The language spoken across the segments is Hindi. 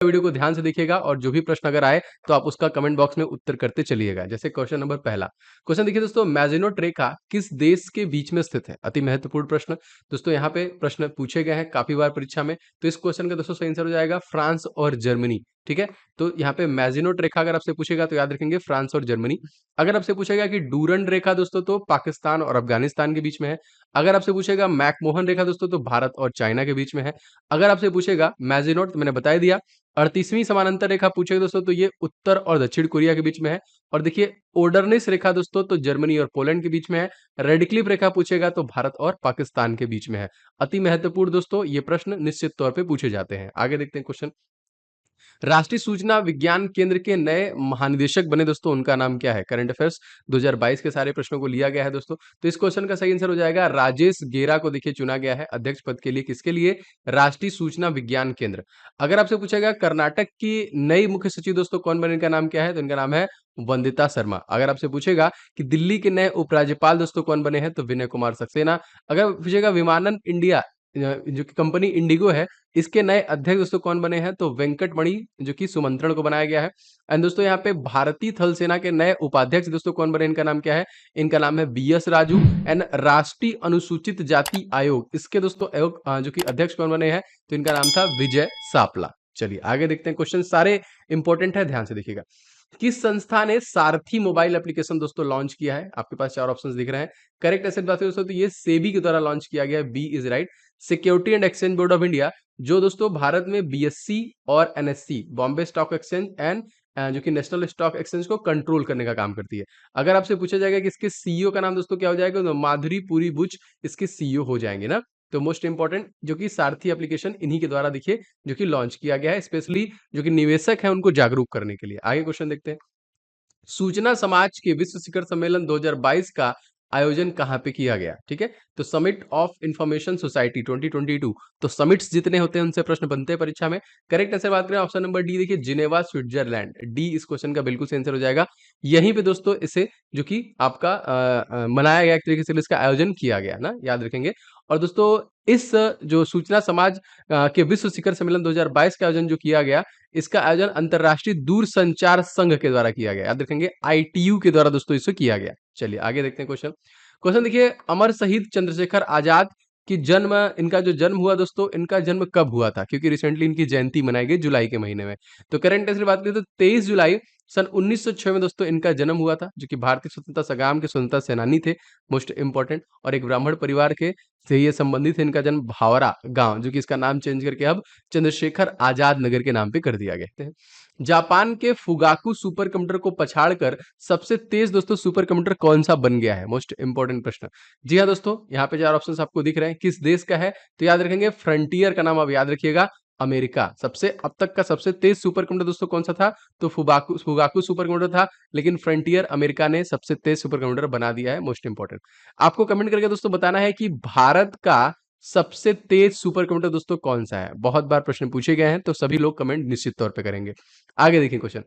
वीडियो को ध्यान से देखिएगा और जो भी प्रश्न अगर आए तो आप उसका कमेंट बॉक्स में उत्तर करते चलिएगा। जैसे क्वेश्चन नंबर पहला क्वेश्चन देखिए दोस्तों, मैजिनोट रेखा किस देश के बीच में स्थित है? अति महत्वपूर्ण प्रश्न दोस्तों, यहाँ पे प्रश्न पूछे गए हैं काफी बार परीक्षा में। तो इस क्वेश्चन का दोस्तों सही आंसर हो जाएगा फ्रांस और जर्मनी। ठीक है, तो यहाँ पे मैजिनोट रेखा अगर आपसे पूछेगा तो याद रखेंगे फ्रांस और जर्मनी। अगर आपसे पूछेगा कि डूरंड रेखा दोस्तों, तो पाकिस्तान और अफगानिस्तान के बीच में है। अगर आपसे पूछेगा मैकमोहन रेखा दोस्तों, तो भारत और चाइना के बीच में है। अगर आपसे पूछेगा मैजिनोट, तो मैंने बता ही दिया। 38वीं समानांतर रेखा पूछेगी दोस्तों, तो ये उत्तर और दक्षिण कोरिया के बीच में है। और देखिए ओडरनिस रेखा दोस्तों, तो जर्मनी और पोलैंड के बीच में है। रेडक्लिफ रेखा पूछेगा तो भारत और पाकिस्तान के बीच में है। अति महत्वपूर्ण दोस्तों, ये प्रश्न निश्चित तौर पे पूछे जाते हैं। आगे देखते हैं क्वेश्चन। राष्ट्रीय सूचना विज्ञान केंद्र के नए महानिदेशक बने दोस्तों, उनका नाम क्या है? करंट अफेयर्स 2022 के सारे प्रश्नों को लिया गया है दोस्तों। तो इस क्वेश्चन का सही आंसर हो जाएगा राजेश गेरा को देखिए चुना गया है अध्यक्ष पद के लिए। किसके लिए? राष्ट्रीय सूचना विज्ञान केंद्र। अगर आपसे पूछेगा कर्नाटक की नई मुख्य सचिव दोस्तों कौन बने, इनका नाम क्या है? तो इनका नाम है वंदिता शर्मा। अगर आपसे पूछेगा कि दिल्ली के नए उपराज्यपाल दोस्तों कौन बने हैं, तो विनय कुमार सक्सेना। अगर पूछेगा विमानन इंडिया जो कि कंपनी इंडिगो है, इसके नए अध्यक्ष दोस्तों कौन बने हैं? तो वेंकट मणि, जो कि सुमंत्रण को बनाया गया है। एंड दोस्तों यहाँ पे भारतीय थल सेना के नए उपाध्यक्ष दोस्तों कौन बने, इनका नाम क्या है? इनका नाम है बीएस राजू। एंड राष्ट्रीय अनुसूचित जाति आयोग, इसके दोस्तों आयोग जो कि अध्यक्ष कौन बने हैं? तो इनका नाम था विजय सापला। चलिए आगे देखते हैं, क्वेश्चन सारे इंपॉर्टेंट है, ध्यान से देखिएगा। किस संस्था ने सारथी मोबाइल एप्लीकेशन दोस्तों लॉन्च किया है? आपके पास चार ऑप्शंस दिख रहे हैं। करेक्ट आंसर बात दोस्तों, तो ये सेबी के द्वारा लॉन्च किया गया है। B is right. Security and exchange board of India, जो दोस्तों भारत में बीएससी और NSC Bombay stock exchange and जो कि नेशनल स्टॉक एक्सचेंज को कंट्रोल करने का काम करती है। अगर आपसे पूछा जाएगा कि इसके सीईओ का नाम दोस्तों क्या हो जाएगा, तो माधुरी पुरी बुच इसके सीईओ हो जाएंगे ना। तो मोस्ट इंपॉर्टेंट जो कि सारथी एप्लीकेशन इन्हीं के द्वारा देखिए जो कि लॉन्च किया गया है, स्पेशली जो कि निवेशक है उनको जागरूक करने के लिए। आगे क्वेश्चन देखते हैं। सूचना समाज के विश्व शिखर सम्मेलन 2022 का आयोजन कहाँ पे किया गया? ठीक है, तो समिट ऑफ इंफॉर्मेशन सोसाइटी 2022। तो समिट्स जितने होते हैं उनसे प्रश्न बनते हैं परीक्षा में। करेक्ट आंसर बात करें ऑप्शन नंबर डी, देखिए जिनेवा स्विट्जरलैंड। डी इस क्वेश्चन का बिल्कुल सही आंसर हो जाएगा। यहीं पे दोस्तों इसे जो कि आपका मनाया गया, एक तरीके से इसका आयोजन किया गया ना, याद रखेंगे। और दोस्तों इस जो सूचना समाज के विश्व शिखर सम्मेलन 2022 का आयोजन जो किया गया, इसका आयोजन अंतरराष्ट्रीय दूरसंचार संघ के द्वारा किया गया। याद रखेंगे आईटीयू के द्वारा दोस्तों इसे किया गया। चलिए आगे देखते हैं क्वेश्चन। क्वेश्चन देखिए, अमर शहीद चंद्रशेखर आजाद की जन्म, इनका जो जन्म हुआ दोस्तों, इनका जन्म कब हुआ था? क्योंकि रिसेंटली इनकी जयंती मनाई गई जुलाई के महीने में। तो करंट अफेयर की बात करें तो 23 जुलाई सन 1906 में दोस्तों इनका जन्म हुआ था, जो कि भारतीय स्वतंत्रता संग्राम के स्वतंत्रता सेनानी थे, मोस्ट इंपॉर्टेंट। और एक ब्राह्मण परिवार के से ये संबंधित है। इनका जन्म भावरा गांव, जो कि इसका नाम चेंज करके अब चंद्रशेखर आजाद नगर के नाम पे कर दिया गया है। जापान के फुगाकू सुपर कंप्यूटर को पछाड़कर सबसे तेज दोस्तों सुपर कंप्यूटर कौन सा बन गया है? मोस्ट इंपॉर्टेंट प्रश्न। जी हाँ दोस्तों, यहाँ पे चार ऑप्शंस आपको दिख रहे हैं, किस देश का है? तो याद रखेंगे फ्रंटियर का नाम आप याद रखिएगा, अमेरिका। सबसे अब तक का सबसे तेज सुपर कंप्यूटर दोस्तों कौन सा था? तो फुगाकू सुपर कंप्यूटर था, लेकिन फ्रंटियर अमेरिका ने सबसे तेज सुपर कंप्यूटर बना दिया है। मोस्ट इंपॉर्टेंट आपको कमेंट करके दोस्तों बताना है कि भारत का सबसे तेज सुपर कंप्यूटर दोस्तों कौन सा है? बहुत बार प्रश्न पूछे गए हैं, तो सभी लोग कमेंट निश्चित तौर पे करेंगे। आगे देखिए क्वेश्चन।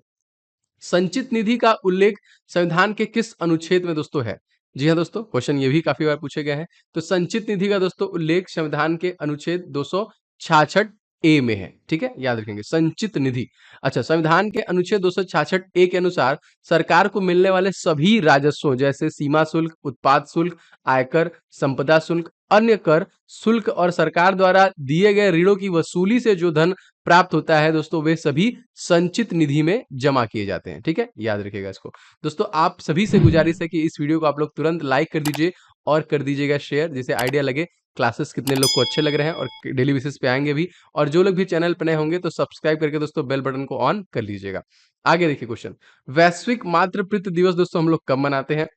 संचित निधि का उल्लेख संविधान के किस अनुच्छेद में दोस्तों है? जी हाँ दोस्तों, क्वेश्चन ये भी काफी बार पूछे गए हैं। तो संचित निधि का दोस्तों उल्लेख संविधान के अनुच्छेद 266 ए में है। ठीक है, याद रखेंगे संचित निधि। अच्छा, संविधान के अनुच्छेद 266 ए के अनुसार सरकार को मिलने वाले सभी राजस्वों जैसे सीमा शुल्क, उत्पाद शुल्क, आयकर, संपदा शुल्क, अन्य कर, शुल्क और सरकार द्वारा दिए गए ऋणों की वसूली से जो धन प्राप्त होता है दोस्तों, वे सभी संचित निधि में जमा किए जाते हैं। ठीक है, याद रखिएगा इसको। दोस्तों आप सभी से गुजारिश है कि इस वीडियो को आप लोग तुरंत लाइक कर दीजिए और कर दीजिएगा शेयर, जिससे आइडिया लगे क्लासेस कितने लोग को अच्छे लग रहे हैं और डेली बेसिस पे आएंगे भी। और जो लोग भी चैनल पर नए होंगे तो सब्सक्राइब करके दोस्तों बेल बटन को ऑन कर लीजिएगा। आगे देखिए क्वेश्चन। वैश्विक मातृपितृ दिवस दोस्तों हम लोग कब मनाते हैं?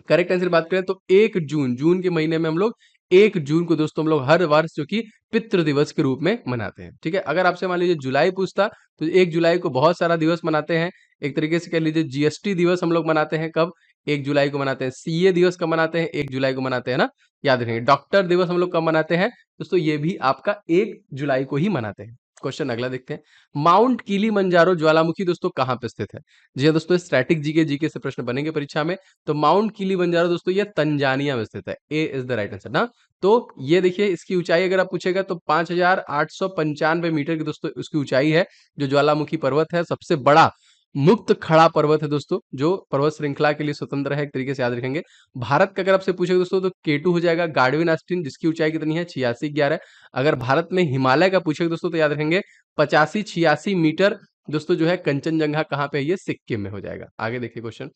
करेक्ट आंसर बात करें तो 1 जून, जून के महीने में हम लोग 1 जून को दोस्तों हम लोग हर वर्ष जो कि पितृ दिवस के रूप में मनाते हैं। ठीक है, अगर आपसे मान लीजिए जुलाई पूछता तो 1 जुलाई को बहुत सारा दिवस मनाते हैं। एक तरीके से कह लीजिए जीएसटी दिवस हम लोग मनाते हैं कब? 1 जुलाई को मनाते हैं। सीए दिवस कब मनाते हैं? 1 जुलाई को मनाते हैं ना, याद रखेंगे। डॉक्टर दिवस हम लोग कब मनाते हैं दोस्तों? ये भी आपका 1 जुलाई को ही मनाते हैं। क्वेश्चन अगला देखते हैं। माउंट किलिमंजारो ज्वालामुखी दोस्तों कहाँ पे स्थित है? जी हाँ दोस्तों, स्टैटिक जीके से प्रश्न बनेंगे परीक्षा में। तो माउंट किलिमंजारो दोस्तों ये तंजानिया में स्थित है। ए इज द राइट आंसर ना। तो ये देखिए, इसकी ऊंचाई अगर आप पूछेगा तो 5,895 मीटर की दोस्तों उसकी ऊंचाई है। जो ज्वालामुखी पर्वत है, सबसे बड़ा मुक्त खड़ा पर्वत है दोस्तों, जो पर्वत श्रृंखला के लिए स्वतंत्र है, एक तरीके से याद रखेंगे। भारत का अगर आपसे पूछेगा दोस्तों तो K2 हो जाएगा, गार्डविन आस्टीन, जिसकी ऊंचाई कितनी है 8611। अगर भारत में हिमालय का पूछेगा दोस्तों तो याद रखेंगे 85-86 मीटर दोस्तों जो है कंचनजंगा कहाँ पे है, ये सिक्किम में हो जाएगा। आगे देखिए क्वेश्चन,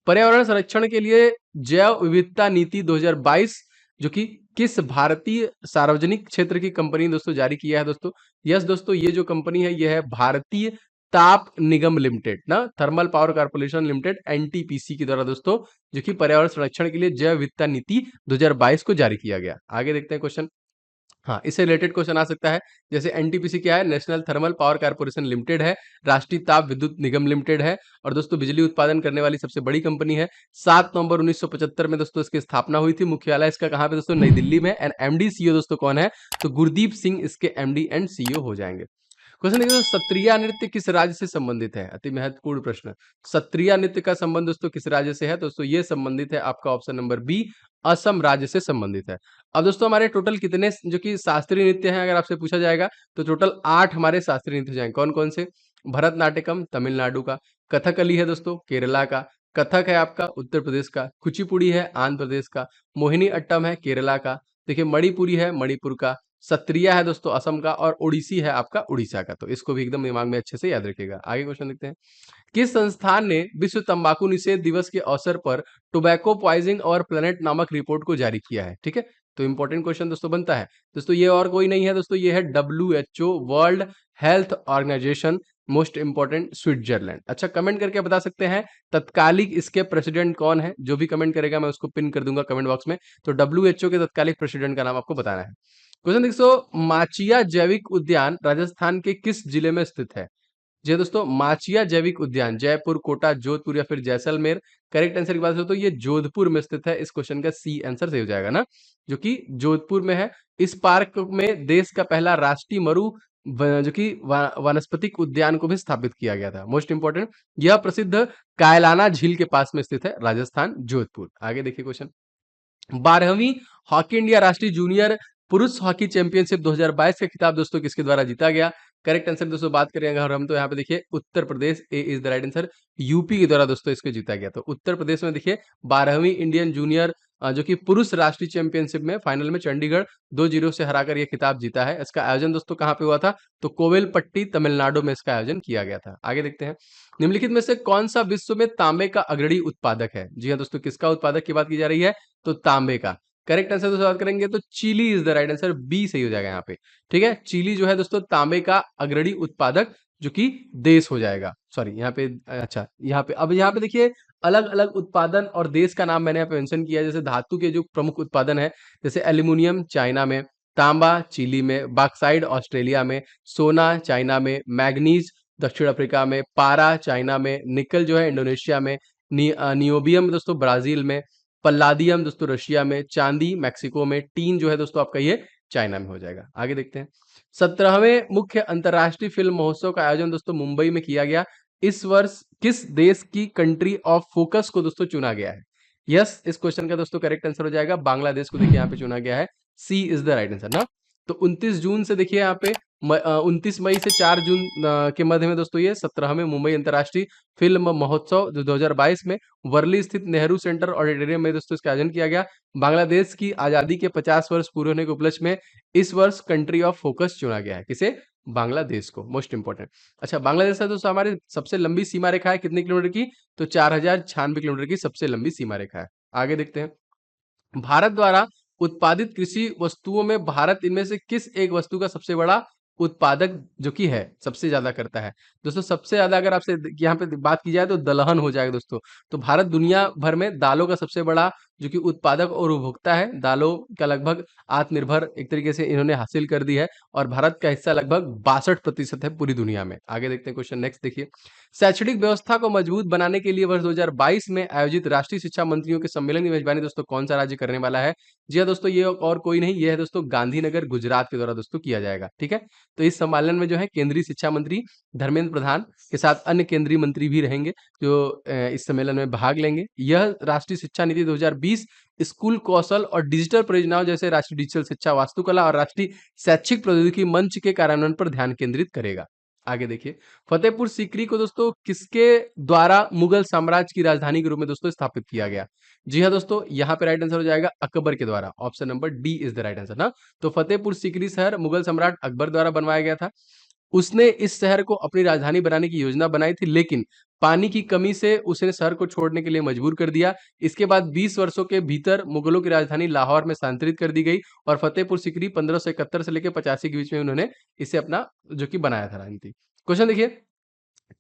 पर्यावरण संरक्षण के लिए जैव विविधता नीति 2022 जो कि किस भारतीय सार्वजनिक क्षेत्र की कंपनी दोस्तों जारी किया है दोस्तों? यस दोस्तों, ये जो कंपनी है ये है भारतीय ताप निगम लिमिटेड ना, thermal power corporation limited, NTPC के द्वारा दोस्तों, जो कि पर्यावरण संरक्षण के लिए जैव विविधता नीति 2022 को जारी किया गया। आगे देखते हैं क्वेश्चन। हाँ, इससे रिलेटेड क्वेश्चन आ सकता है, जैसे एनटीपीसी क्या है? National thermal power corporation limited है, राष्ट्रीय ताप विद्युत निगम लिमिटेड है और दोस्तों बिजली उत्पादन करने वाली सबसे बड़ी कंपनी है। 7 नवंबर 1975 में दोस्तों इसकी स्थापना हुई थी। मुख्यालय इसका कहाँ पे दोस्तों? नई दिल्ली में। एंड एमडी सीईओ दोस्तों कौन है? तो गुरदीप सिंह इसके एमडी एंड सीईओ हो जाएंगे। क्वेश्चन देखिए दोस्तों, सत्रिया नृत्य किस राज्य से संबंधित है? अति महत्वपूर्ण प्रश्न। सत्रिया नृत्य का संबंध दोस्तों किस राज्य से है? दोस्तों ये संबंधित है आपका ऑप्शन नंबर बी, असम राज्य से संबंधित है। अब दोस्तों हमारे टोटल कितने जो कि शास्त्रीय नृत्य हैं अगर आपसे पूछा जाएगा तो टोटल 8 हमारे शास्त्रीय नृत्य जाएंगे। कौन कौन से? भरतनाट्यम तमिलनाडु का, कथकली है दोस्तों केरला का, कथक है आपका उत्तर प्रदेश का, कुचिपुड़ी है आंध्र प्रदेश का, मोहिनी अट्टम है केरला का, देखिए मणिपुरी है मणिपुर का, सत्रिया है दोस्तों असम का और ओडिसी है आपका उड़ीसा का। तो इसको भी एकदम दिमाग में अच्छे से याद रखिएगा। आगे क्वेश्चन देखते हैं। किस संस्थान ने विश्व तंबाकू निषेध दिवस के अवसर पर टोबैको पॉइजनिंग और प्लेनेट नामक रिपोर्ट को जारी किया है? ठीक है, तो इंपॉर्टेंट क्वेश्चन दोस्तों बनता है दोस्तों, ये और कोई नहीं है दोस्तों, ये है WHO world health organisation, most important Switzerland. अच्छा, कमेंट करके बता सकते हैं तत्कालिक इसके प्रेसिडेंट कौन है? जो भी कमेंट करेगा मैं उसको पिन कर दूंगा कमेंट बॉक्स में। तो WHO के तत्कालिक प्रेसिडेंट का नाम आपको बताना है। क्वेश्चन 100, माचिया जैविक उद्यान राजस्थान के किस जिले में स्थित है? जी हाँ दोस्तों, माचिया जैविक उद्यान जयपुर, कोटा, जोधपुर या फिर जैसलमेर। करेक्ट आंसर की बात हो तो ये जोधपुर में स्थित है। इस क्वेश्चन का सी आंसर सही हो जाएगा ना, जो कि जोधपुर में है। इस पार्क में देश का पहला राष्ट्रीय जो कि वानस्पतिक उद्यान को भी स्थापित किया गया था। मोस्ट इंपोर्टेंट, यह प्रसिद्ध कायलाना झील के पास में स्थित है, राजस्थान जोधपुर। आगे देखिए क्वेश्चन, 12वीं हॉकी इंडिया राष्ट्रीय जूनियर पुरुष हॉकी चैंपियनशिप 2022 का खिताब दोस्तों किसके द्वारा जीता गया? करेक्ट आंसर दोस्तों बात करें अगर हम तो यहाँ पे देखिए Uttar Pradesh, A is the right answer, UP के द्वारा दोस्तों इसको जीता गया। तो उत्तर प्रदेश में देखिए 12वीं इंडियन जूनियर जो कि पुरुष राष्ट्रीय चैंपियनशिप में फाइनल में चंडीगढ़ 2-0 से हराकर यह खिताब जीता है। इसका आयोजन दोस्तों कहाँ पे हुआ था? तो कोविलपट्टी तमिलनाडु में इसका आयोजन किया गया था। आगे देखते हैं, निम्नलिखित में से कौन सा विश्व में तांबे का अग्रणी उत्पादक है? जी हाँ दोस्तों, किसका उत्पादक की बात की जा रही है? तो तांबे का। करेक्ट आंसर दोस्तों बात करेंगे तो Chile is the right answer, B सही हो जाएगा यहाँ पे। ठीक है, चिली जो है दोस्तों तांबे का अग्रणी उत्पादक जो कि देश हो जाएगा। सॉरी यहाँ पे, अच्छा यहाँ पे, अब यहाँ पे देखिए अलग अलग उत्पादन और देश का नाम मैंने यहाँ पे मेंशन किया है। जैसे धातु के जो प्रमुख उत्पादन है, जैसे एल्यूमिनियम चाइना में, तांबा चिली में, बॉक्साइड ऑस्ट्रेलिया में, सोना चाइना में, मैग्नीज दक्षिण अफ्रीका में, पारा चाइना में, निकल जो है इंडोनेशिया में, नियोबियम दोस्तों ब्राजील में, पल्लादियम दोस्तों रशिया में, चांदी मैक्सिको में, टीन जो है दोस्तों आपका ये चाइना में हो जाएगा। आगे देखते हैं, 17वें मुख्य अंतर्राष्ट्रीय फिल्म महोत्सव का आयोजन दोस्तों मुंबई में किया गया। इस वर्ष किस देश की कंट्री ऑफ फोकस को दोस्तों चुना गया है? यस, इस क्वेश्चन का दोस्तों करेक्ट आंसर हो जाएगा बांग्लादेश को देखिए यहाँ पे चुना गया है। सी इज द राइट आंसर ना। तो 29 जून से देखिए यहाँ पे 29 मई से 4 जून के मध्य में दोस्तों ये 17वें मुंबई अंतर्राष्ट्रीय फिल्म महोत्सव 2022 में वर्ली स्थित नेहरू सेंटर ऑडिटोरियम में दोस्तों इसका आयोजन किया गया। बांग्लादेश की आजादी के 50 वर्ष पूरे होने के उपलक्ष्य में इस वर्ष कंट्री ऑफ फोकस चुना गया है। किसे? बांग्लादेश को। मोस्ट इंपोर्टेंट, अच्छा बांग्लादेश है दोस्तों हमारी सबसे लंबी सीमा रेखा है कितने किलोमीटर की? तो 4096 किलोमीटर की सबसे लंबी सीमा रेखा है। आगे देखते हैं, भारत द्वारा उत्पादित कृषि वस्तुओं में भारत इनमें से किस एक वस्तु का सबसे बड़ा उत्पादक जो कि है, सबसे ज्यादा करता है? दोस्तों सबसे ज्यादा अगर आपसे यहाँ पे बात की जाए तो दलहन हो जाएगा दोस्तों। तो भारत दुनिया भर में दालों का सबसे बड़ा जो कि उत्पादक और उपभोक्ता है। दालों का लगभग आत्मनिर्भर एक तरीके से इन्होंने हासिल कर दी है और भारत का हिस्सा लगभग 62% है पूरी दुनिया में। आगे देखते हैं क्वेश्चन नेक्स्ट देखिए। शैक्षणिक व्यवस्था को मजबूत बनाने के लिए वर्ष 2022 में आयोजित राष्ट्रीय शिक्षा मंत्रियों के सम्मेलन की मेजबानी दोस्तों कौन सा राज्य करने वाला है? जी हाँ दोस्तों, ये और कोई नहीं, ये है दोस्तों गांधीनगर गुजरात के द्वारा दोस्तों किया जाएगा। ठीक है, तो इस सम्मेलन में जो है केंद्रीय शिक्षा मंत्री धर्मेंद्र प्रधान के साथ अन्य केंद्रीय मंत्री भी रहेंगे जो इस सम्मेलन में भाग लेंगे। यह राष्ट्रीय शिक्षा नीति 2020 स्कूल कौशल और डिजिटल परियोजनाओं जैसे राष्ट्रीय डिजिटल शिक्षा वास्तुकला और राष्ट्रीय शैक्षिक प्रौद्योगिकी मंच के कार्यान्वयन पर ध्यान केंद्रित करेगा। आगे देखिए, फतेहपुर सीकरी को दोस्तों किसके द्वारा मुगल साम्राज्य की राजधानी के रूप में दोस्तों स्थापित किया गया? जी हाँ दोस्तों, यहाँ पे राइट आंसर हो जाएगा अकबर के द्वारा। Option number D is the right answer ना। तो फतेहपुर सीकरी शहर मुगल सम्राट अकबर द्वारा बनवाया गया था। उसने इस शहर को अपनी राजधानी बनाने की योजना बनाई थी, लेकिन पानी की कमी से उसने शहर को छोड़ने के लिए मजबूर कर दिया। इसके बाद 20 वर्षों के भीतर मुगलों की राजधानी लाहौर में स्थानांतरित कर दी गई और फतेहपुर सीकरी 1571 से लेकर 85 के बीच में उन्होंने इसे अपना जो कि बनाया था रणनीति। क्वेश्चन देखिए,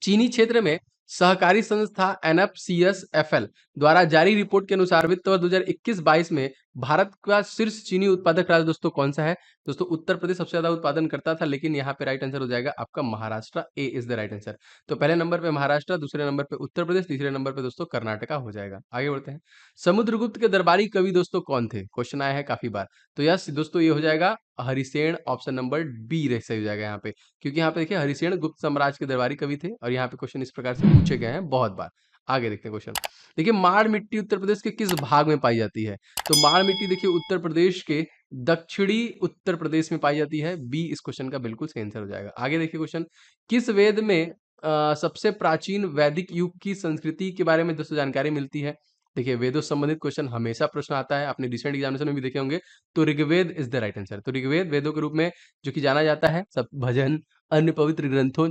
चीनी क्षेत्र में सहकारी संस्था एनएफसीएसएफएल द्वारा जारी रिपोर्ट के अनुसार वित्त वर्ष 2021-22 में भारत का शीर्ष चीनी उत्पादक राज्य दोस्तों कौन सा है? दोस्तों उत्तर प्रदेश सबसे ज्यादा उत्पादन करता था, लेकिन यहाँ पे राइट आंसर हो जाएगा आपका महाराष्ट्र। ए इज द राइट आंसर। तो पहले नंबर पे महाराष्ट्र, दूसरे नंबर पे उत्तर प्रदेश, तीसरे नंबर पे दोस्तों कर्नाटका हो जाएगा। आगे बढ़ते हैं। समुद्रगुप्त के दरबारी कवि दोस्तों कौन थे? क्वेश्चन आया है काफी बार। तो यस दोस्तों, ये हो जाएगा हरिसेन। ऑप्शन नंबर बी सही हो जाएगा यहाँ पे, क्योंकि यहाँ पे देखिए हरिसेन गुप्त साम्राज्य के दरबारी कवि थे और यहाँ पे क्वेश्चन इस प्रकार से पूछे गए हैं बहुत बार। आगे देखते हैं क्वेश्चन। देखिए, माड़ मिट्टी उत्तर प्रदेश के किस भाग में पाई जाती है? तो माड़ मिट्टी देखिए उत्तर प्रदेश के दक्षिणी उत्तर प्रदेश में पाई जाती है। बी इस क्वेश्चन का बिल्कुल सही आंसर हो जाएगा। आगे देखिए क्वेश्चन, किस वेद में सबसे प्राचीन वैदिक युग की संस्कृति के बारे में दोस्तों जानकारी मिलती है? देखिए, वेदों से संबंधित क्वेश्चन हमेशा प्रश्न आता है, आपने रिसेंट एग्जामिनेशन में भी देखे होंगे। तो Rigveda is the right answer. तो ऋग्वेद वेदों के रूप में जो कि जाना जाता है, सब भजन अन्य पवित्र ग्रंथों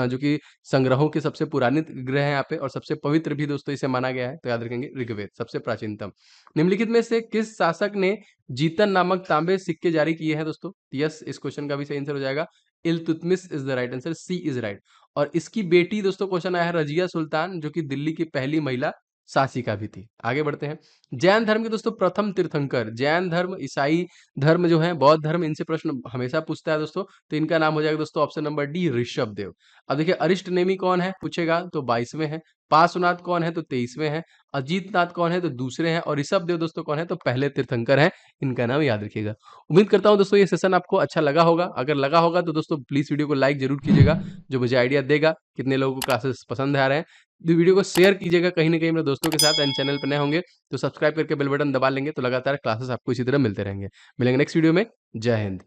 जो कि संग्रहों के सबसे पुराने ग्रह है यहाँ पे और सबसे पवित्र भी दोस्तों इसे माना गया है। तो याद रखेंगे ऋग्वेद सबसे प्राचीनतम। निम्नलिखित में से किस शासक ने जीतन नामक तांबे सिक्के जारी किए हैं दोस्तों? यस इस क्वेश्चन का भी सही आंसर हो जाएगा Iltutmish is the right answer. C is right. और इसकी बेटी दोस्तों क्वेश्चन आया है रजिया सुल्तान, जो कि दिल्ली की पहली महिला शासिका भी थी। आगे बढ़ते हैं। जैन धर्म के दोस्तों प्रथम तीर्थंकर, जैन धर्म ईसाई धर्म जो है बौद्ध धर्म, इनसे प्रश्न हमेशा पूछता है दोस्तों। तो इनका नाम हो जाएगा दोस्तों option number D Rishabh Dev. अब देखिए अरिष्ट नेमी कौन है पूछेगा तो 22वें हैं। पार्श्वनाथ कौन है तो 23वें हैं। अजीतनाथ कौन है तो दूसरे हैं और ऋषभ देव दोस्तों कौन है तो पहले तीर्थंकर हैं। इनका नाम याद रखिएगा। उम्मीद करता हूं दोस्तों ये सेशन आपको अच्छा लगा होगा। अगर लगा होगा तो दोस्तों प्लीज वीडियो को लाइक जरूर कीजिएगा, जो मुझे आइडिया देगा कितने लोगों को क्लासेस पसंद आ रहे हैं। तो वीडियो को शेयर कीजिएगा कहीं ना कहीं अपने दोस्तों के साथ। एंड चैनल पर नए होंगे तो सब्सक्राइब करके बेल बटन दबा लेंगे तो लगातार क्लासेस आपको इसी तरह मिलते रहेंगे। मिलेंगे नेक्स्ट वीडियो में। जय हिंद।